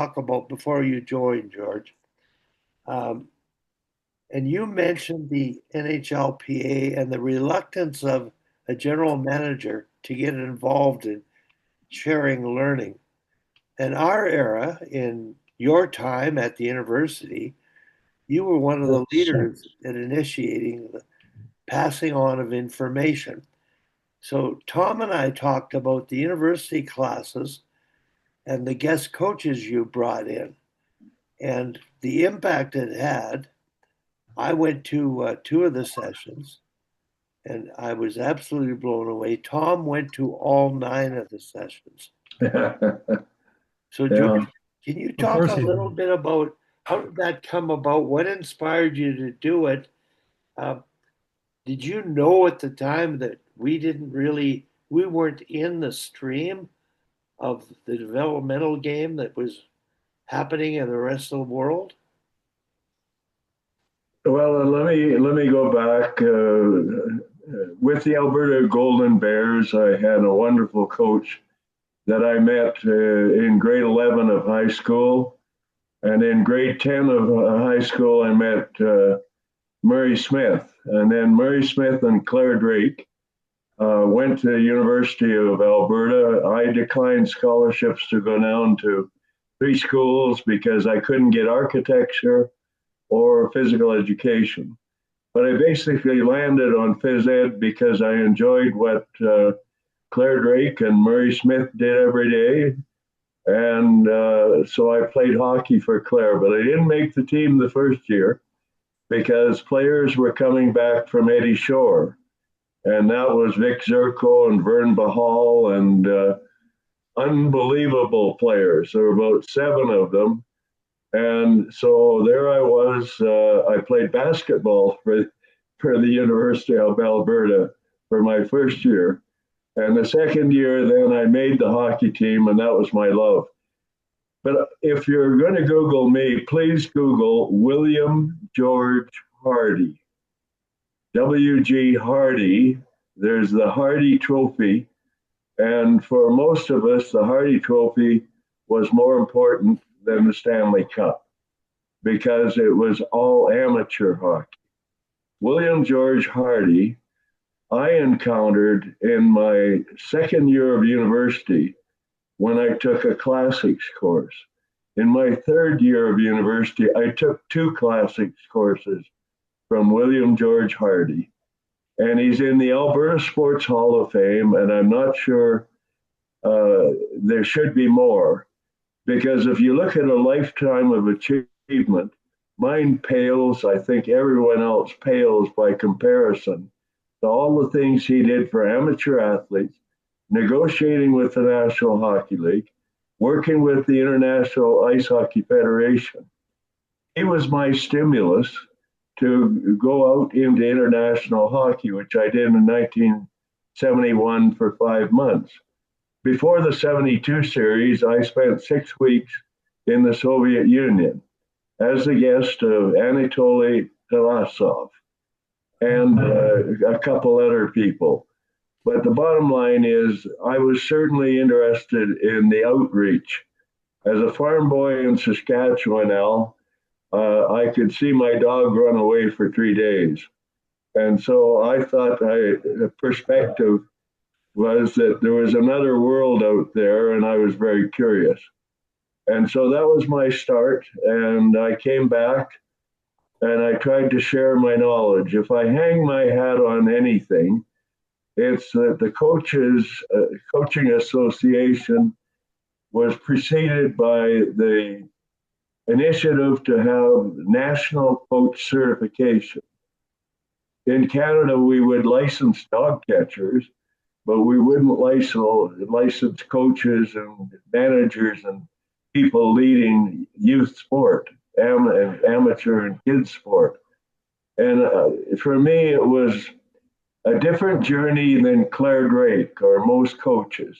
talk about before you joined, George. Um, and you mentioned the NHLPA and the reluctance of a general manager to get involved in sharing learning. In our era, in your time at the university, you were one of the leaders in initiating the passing on of information. So Tom and I talked about the university classes and the guest coaches you brought in and the impact it had. I went to two of the sessions and I was absolutely blown away. Tom went to all nine of the sessions. So, Yeah. George, can you Of talk course a he little did. bit about how did that come about? What inspired you to do it? Uh, did you know at the time that we weren't in the stream of the developmental game that was happening in the rest of the world? Well, let me go back. With the Alberta Golden Bears, I had a wonderful coach that I met in grade 11 of high school. And in grade 10 of high school, I met Murray Smith. And then Murray Smith and Claire Drake went to the University of Alberta. I declined scholarships to go down to three schools because I couldn't get architecture or physical education. But I basically landed on phys ed because I enjoyed what Claire Drake and Murray Smith did every day. And so I played hockey for Claire, but I didn't make the team the first year because players were coming back from Eddie Shore. And that was Vic Zerko and Vern Bahal and unbelievable players. There were about seven of them. And so there I was. I played basketball for the University of Alberta for my first year. And the second year, then I made the hockey team, and that was my love. But if you're going to Google me, please Google William George Hardy. W.G. Hardy. There's the Hardy Trophy. And for most of us, the Hardy Trophy was more important than the Stanley Cup because it was all amateur hockey. William George Hardy, I encountered in my second year of university when I took a classics course. In my third year of university, I took two classics courses from William George Hardy. And he's in the Alberta Sports Hall of Fame, and I'm not sure there should be more. Because if you look at a lifetime of achievement, mine pales, I think everyone else pales by comparison to all the things he did for amateur athletes, negotiating with the National Hockey League, working with the International Ice Hockey Federation. He was my stimulus to go out into international hockey, which I did in 1971 for 5 months. Before the 72 series, I spent 6 weeks in the Soviet Union as the guest of Anatoly Talasov and a couple other people. But the bottom line is, I was certainly interested in the outreach. As a farm boy in Saskatchewan, Al, I could see my dog run away for 3 days. And so I thought the perspective was that there was another world out there, and I was very curious. And so that was my start. And I came back and I tried to share my knowledge. If I hang my hat on anything, it's that the coaching association was preceded by the initiative to have national coach certification. In Canada, we would license dog catchers, but we wouldn't license coaches and managers and people leading youth sport, amateur and kids sport. And for me, it was a different journey than Claire Drake or most coaches.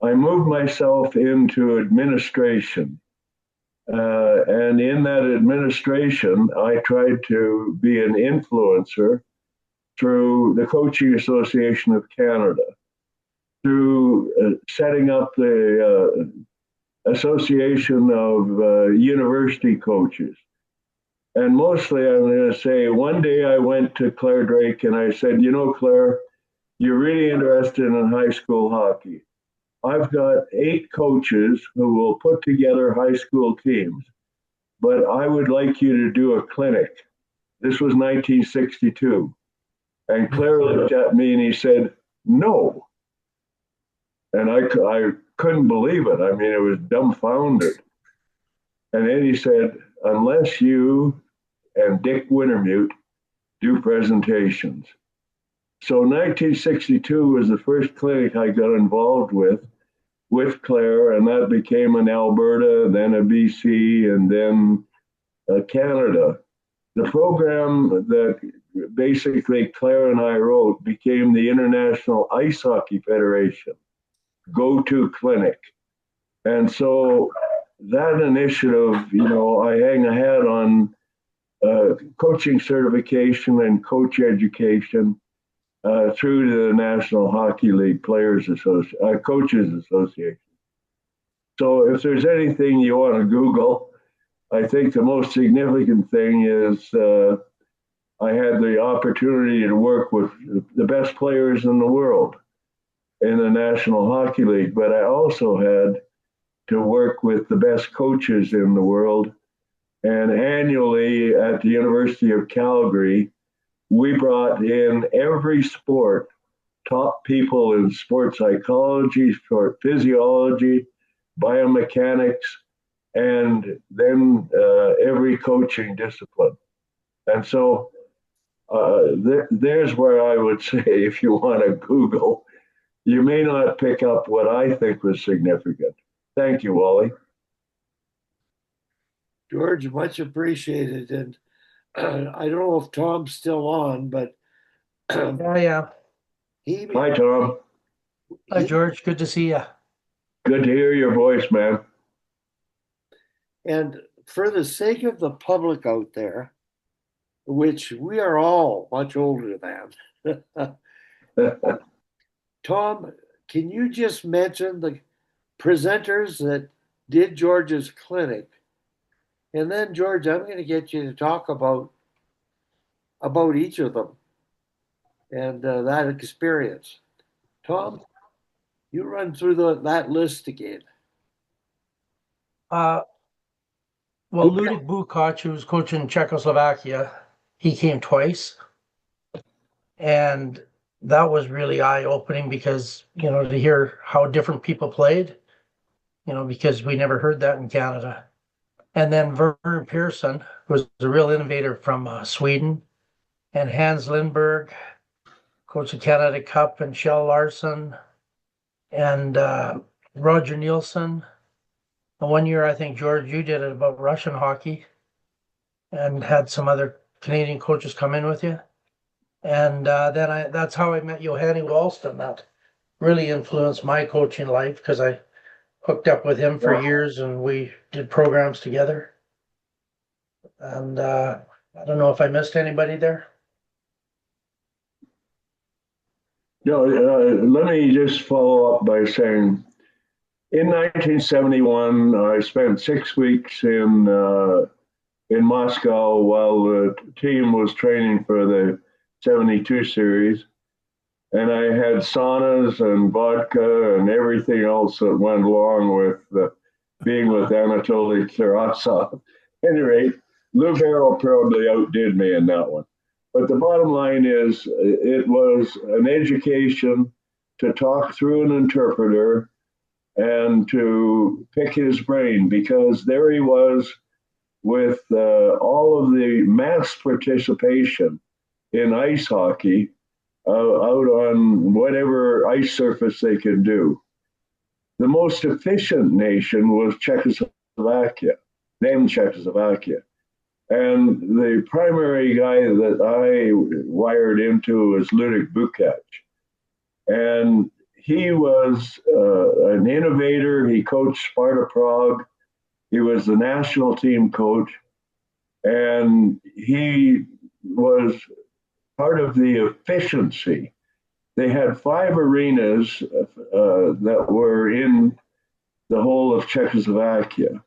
I moved myself into administration. And in that administration, I tried to be an influencer through the Coaching Association of Canada, through setting up the Association of University Coaches. And mostly, I'm going to say, one day I went to Claire Drake and I said, Claire, you're really interested in high school hockey. I've got 8 coaches who will put together high school teams, but I would like you to do a clinic. This was 1962. And Claire looked at me and he said, no. And I couldn't believe it. I mean, it was dumbfounded. And then he said, unless you and Dick Wintermute do presentations. So 1962 was the first clinic I got involved with Claire, and that became an Alberta, then a BC, and then Canada. The program that basically Claire and I wrote became the International Ice Hockey Federation go-to clinic. And so that initiative, I hang a hat on coaching certification and coach education through to the National Hockey League Coaches Association. So if there's anything you want to Google, I think the most significant thing is I had the opportunity to work with the best players in the world in the National Hockey League, but I also had to work with the best coaches in the world. And annually at the University of Calgary, we brought in every sport, top people in sports psychology, sport physiology, biomechanics, and then every coaching discipline. And so there's where I would say, if you want to Google, you may not pick up what I think was significant. Thank you, Wally. George, much appreciated. And I don't know if Tom's still on, but Yeah. he, Hi, Tom. Hi, George. Good to see you. Good to hear your voice, man. and for the sake of the public out there, which we are all much older than, Tom, can you just mention the presenters that did George's clinic? And then, George, I'm going to get you to talk about each of them and that experience. Tom, you run through that list again. Well, Ludik Bukac, who was coaching Czechoslovakia, he came twice. And that was really eye-opening because, to hear how different people played, because we never heard that in Canada. And then Werner Pearson was a real innovator from Sweden, and Hans Lindberg, coach of Canada Cup, and Kjell Larson, and Roger Nielsen. And one year, I think, George, you did it about Russian hockey and had some other Canadian coaches come in with you. And then that's how I met Johanny Walston. That really influenced my coaching life because I hooked up with him for years and we did programs together. And I don't know if I missed anybody there. No, let me just follow up by saying, in 1971, I spent 6 weeks in Moscow while the team was training for the 72 series. And I had saunas and vodka and everything else that went along with being with Anatoly Tarasov. At any rate, Lou Harrell probably outdid me in that one. But the bottom line is, it was an education to talk through an interpreter and to pick his brain, because there he was with all of the mass participation in ice hockey out on whatever ice surface they could do. The most efficient nation was Czechoslovakia, then Czechoslovakia. And the primary guy that I wired into was Ludik Bukac. And he was an innovator. He coached Sparta Prague. He was the national team coach. And he was part of the efficiency. They had 5 arenas that were in the whole of Czechoslovakia.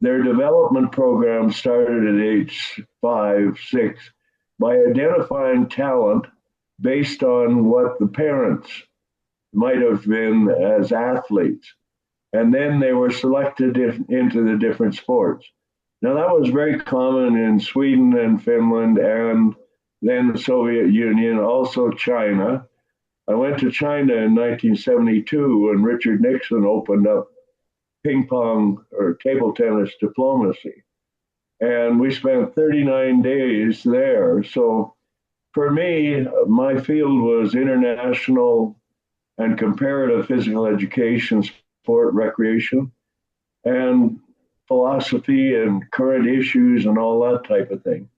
Their development program started at age 5, 6 by identifying talent based on what the parents might have been as athletes. And then they were selected into the different sports. Now, that was very common in Sweden and Finland and then the Soviet Union, also China. I went to China in 1972 when Richard Nixon opened up ping pong or table tennis diplomacy. And we spent 39 days there. So for me, my field was international and comparative physical education, sport, recreation, and philosophy and current issues and all that type of thing.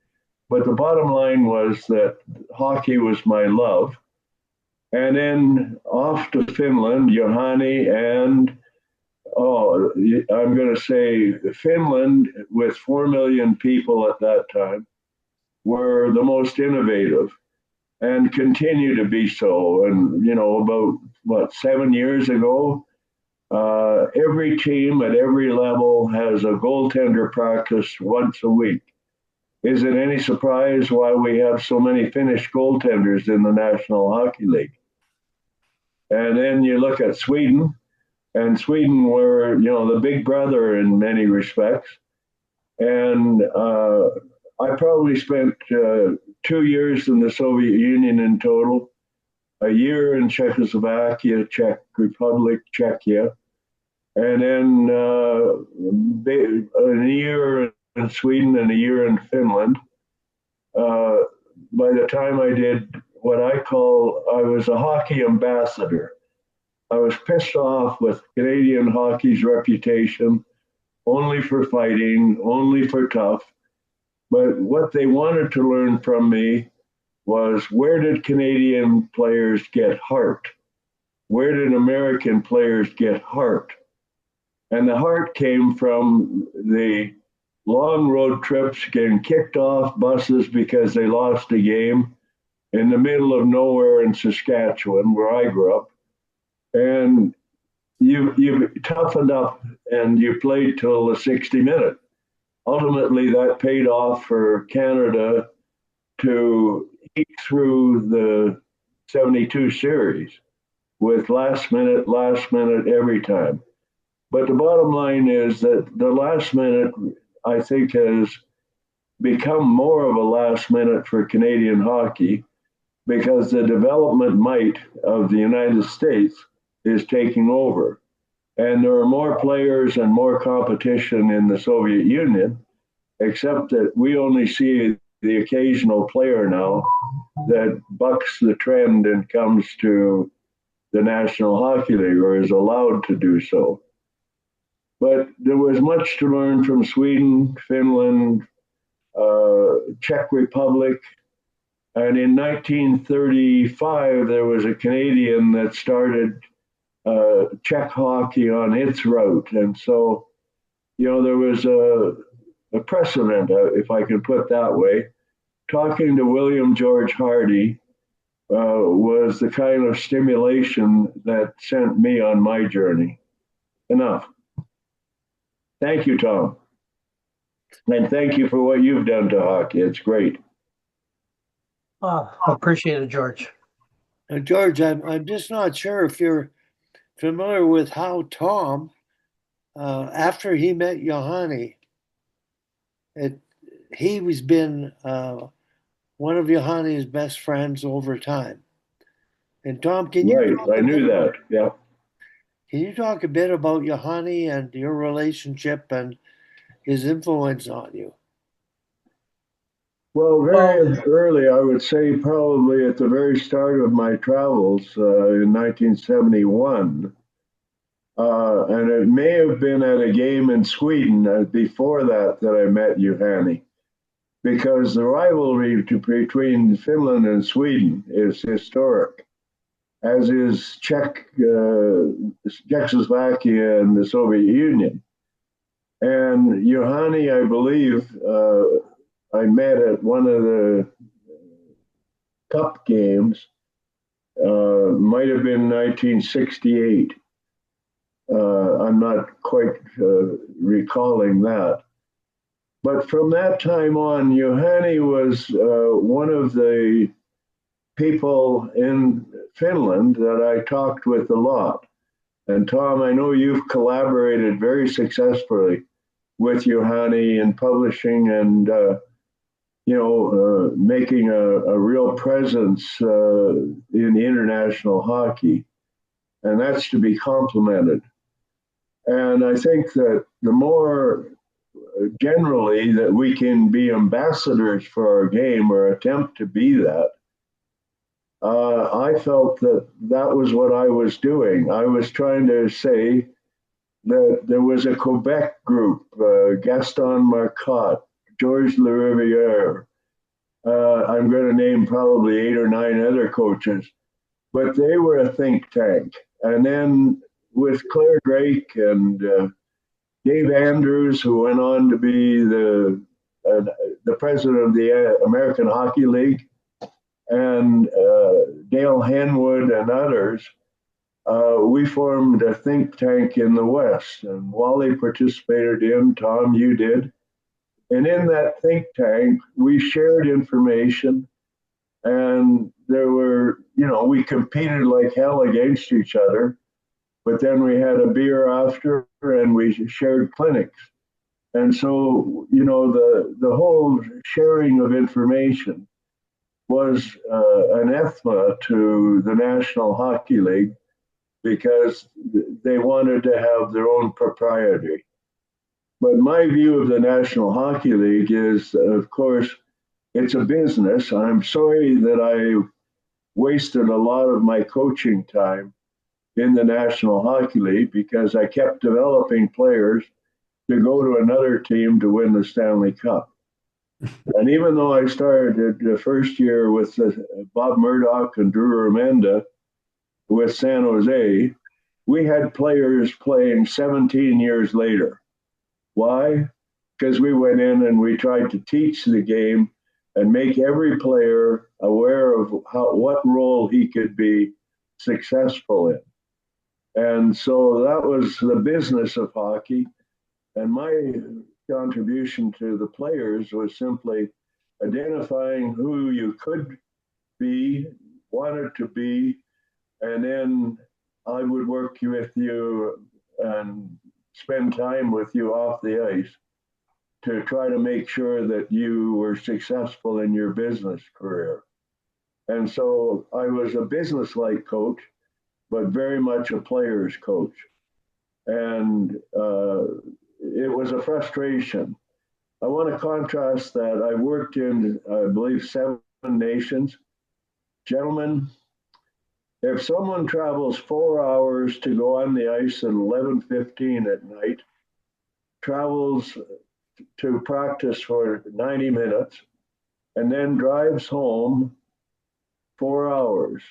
But the bottom line was that hockey was my love. And then off to Finland, Johanni, and I'm going to say Finland, with 4 million people at that time, were the most innovative and continue to be so. And, about 7 years ago, every team at every level has a goaltender practice once a week. Is it any surprise why we have so many Finnish goaltenders in the National Hockey League? And then you look at Sweden, and Sweden were, the big brother in many respects. And I probably spent 2 years in the Soviet Union in total, a year in Czechoslovakia, Czech Republic, Czechia, and then a year in Sweden and a year in Finland. By the time I did what I was a hockey ambassador. I was pissed off with Canadian hockey's reputation, only for fighting, only for tough. But what they wanted to learn from me was, where did Canadian players get heart? Where did American players get heart? And the heart came from the long road trips, getting kicked off buses because they lost a game in the middle of nowhere in Saskatchewan, where I grew up. And you toughened up and you played till the 60-minute. Ultimately, that paid off for Canada to eke through the 72 series with last minute every time. But the bottom line is that the last minute, I think, has become more of a last minute for Canadian hockey because the development might of the United States is taking over. And there are more players and more competition in the Soviet Union, except that we only see the occasional player now that bucks the trend and comes to the National Hockey League or is allowed to do so. But there was much to learn from Sweden, Finland, Czech Republic. And in 1935, there was a Canadian that started Czech hockey on its route. And so, there was a precedent, if I can put it that way. Talking to William George Hardy was the kind of stimulation that sent me on my journey. Enough. Thank you, Tom. And thank you for what you've done to hockey. It's great. Oh, appreciate it, George. George, I'm just not sure if you're familiar with how Tom, after he met Johanni, he was been one of Johanni's best friends over time. And Tom, I knew that. Yeah. Can you talk a bit about Johanni and your relationship and his influence on you? Well, very early, I would say probably at the very start of my travels in 1971. And it may have been at a game in Sweden before that I met Johanni, because the rivalry between Finland and Sweden is historic, as is Czechoslovakia and the Soviet Union. And Johanni, I believe, I met at one of the cup games, might have been 1968. I'm not quite recalling that. But from that time on, Juhani was one of the people in Finland that I talked with a lot. And Tom, I know you've collaborated very successfully with Juhani in publishing and making a real presence in international hockey, and that's to be complimented. And I think that the more generally that we can be ambassadors for our game or attempt to be that, I felt that that was what I was doing. I was trying to say that there was a Quebec group, Gaston Marcotte, Georges Lariviere. I'm going to name probably 8 or 9 other coaches, but they were a think tank. And then with Claire Drake and Dave Andrews, who went on to be the president of the American Hockey League, and Dale Henwood and others, we formed a think tank in the West. And Wally participated in, Tom, you did. And in that think tank, we shared information, and there were, we competed like hell against each other, but then we had a beer after and we shared clinics. And so, the whole sharing of information was anathema to the National Hockey League because they wanted to have their own propriety. But my view of the National Hockey League is, of course, it's a business. I'm sorry that I wasted a lot of my coaching time in the National Hockey League because I kept developing players to go to another team to win the Stanley Cup. And even though I started the first year with Bob Murdoch and Drew Remenda with San Jose, we had players playing 17 years later. Why? Because we went in and we tried to teach the game and make every player aware of what role he could be successful in. And so that was the business of hockey. And my contribution to the players was simply identifying who you could be, wanted to be, and then I would work with you and spend time with you off the ice to try to make sure that you were successful in your business career. And so I was a business-like coach, but very much a player's coach. And it was a frustration. I want to contrast that. I worked in, I believe, 7 nations. Gentlemen, if someone travels 4 hours to go on the ice at 11:15 at night, travels to practice for 90 minutes, and then drives home 4 hours,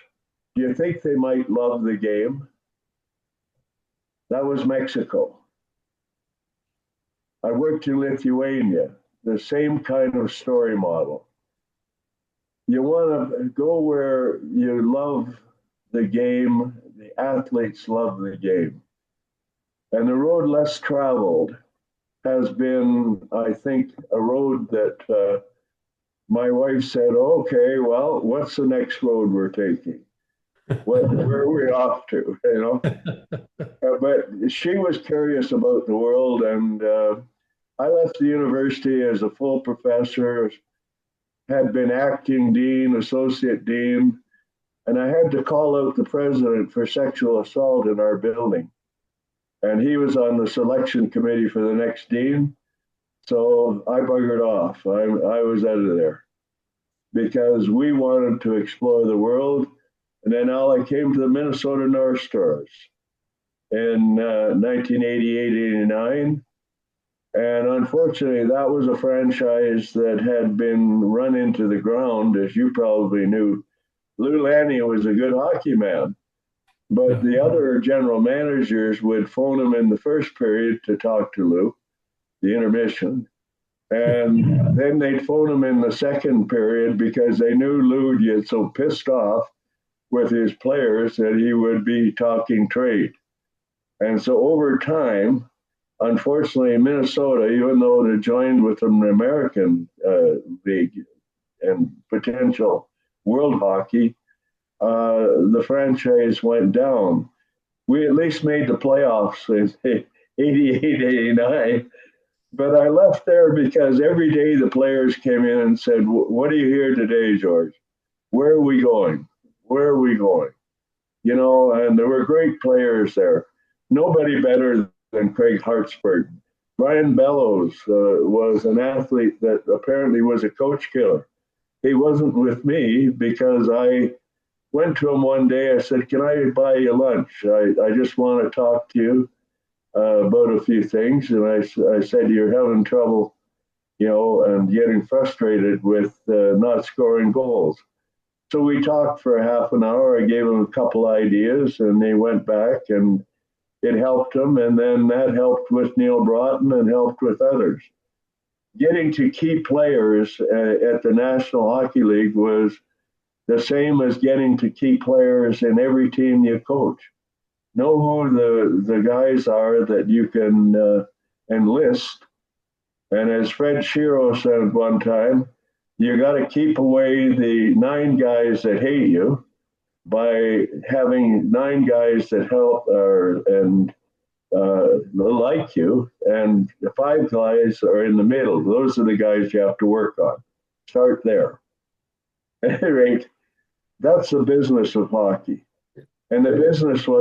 do you think they might love the game? That was Mexico. I worked in Lithuania, the same kind of story model. You want to go where you love the game, the athletes love the game. And the road less traveled has been, I think, a road that my wife said, okay, well, what's the next road we're taking? Where are we off to, But she was curious about the world, and I left the university as a full professor, had been acting dean, associate dean, and I had to call out the president for sexual assault in our building. And he was on the selection committee for the next dean. So I buggered off. I was out of there because we wanted to explore the world. And then I came to the Minnesota North Stars in 1988-89. And unfortunately, that was a franchise that had been run into the ground, as you probably knew. Lou Lanny was a good hockey man, but the other general managers would phone him in the first period to talk to Lou, the intermission. And then they'd phone him in the second period because they knew Lou would get so pissed off with his players that he would be talking trade. And so over time, unfortunately, Minnesota, even though they joined with an American league and potential world hockey, the franchise went down. We at least made the playoffs in 88, 89. But I left there because every day the players came in and said, "What are you here today, George? Where are we going? Where are we going?" You know, and there were great players there. Nobody better than Craig Hartsburg. Brian Bellows was an athlete that apparently was a coach killer. He wasn't with me because I went to him one day. I said, "Can I buy you lunch? I just want to talk to you about a few things." And I said, "You're having trouble, you know, and getting frustrated with not scoring goals." So we talked for half an hour. I gave him a couple ideas, and they went back, and it helped him. And then that helped with Neil Broughton and helped with others. Getting to key players at the National Hockey League was the same as getting to key players in every team you coach. Know who the guys are that you can enlist. And as Fred Shiro said one time, you got to keep away the 9 guys that hate you by having 9 guys that help and like you, and the 5 guys are in the middle. Those are the guys you have to work on. Start there. At any rate, that's the business of hockey. And the business was